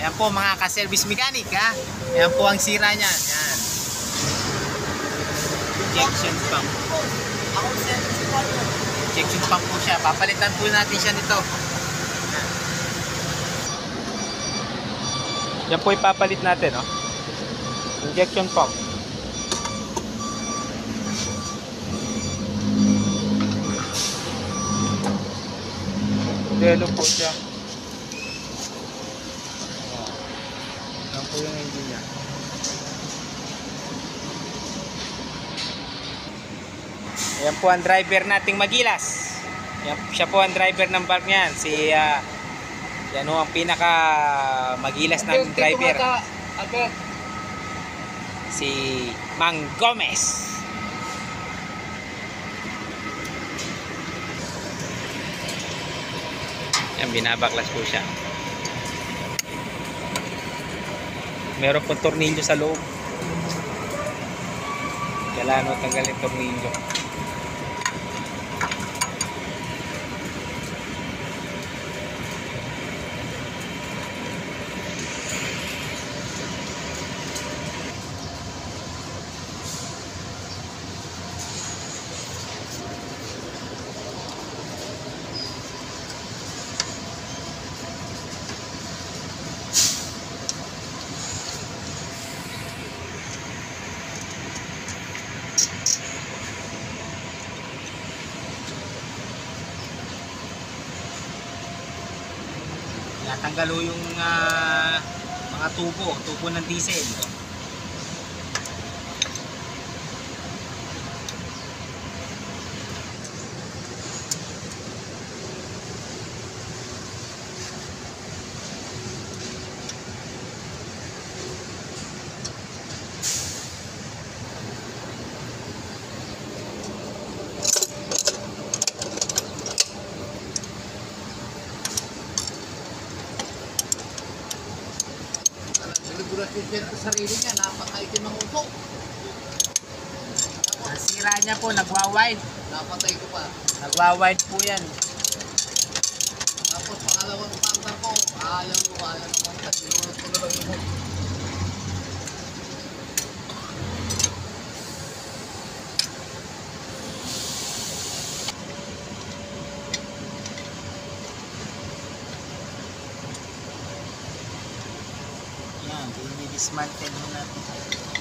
Yan po mga ka-service mechanic ha. Yan po ang sira niyan. Yan. Injection pump. Ako service partner. Injection pump po siya. Papalitan po natin siya nito. Yan po ipapalit natin, no? Injection pump. Delo po siya. Yan po yung engine niya. Yan po ang driver nating Magilas. Yan, siya po ang driver ng bark niyan. Si yan ho ang pinaka Magilas ng driver. Si Mang Gomez. Yan, binabaklas po siya. Meron pong tornilyo sa loob. Kailangan mo tanggalin yung tornilyo. Natanggal ho yung mga tubo ng diesel. Sa sarili niya, napakaitim ng upo. Ang sira niya po, nagwa-wide. Napatay ko pa. Nagwa-wide po yan. Tapos pangalawang pangkar ko, ayaw naman kasi nunod ko na lang yung Yan, i-dismantle mo natin.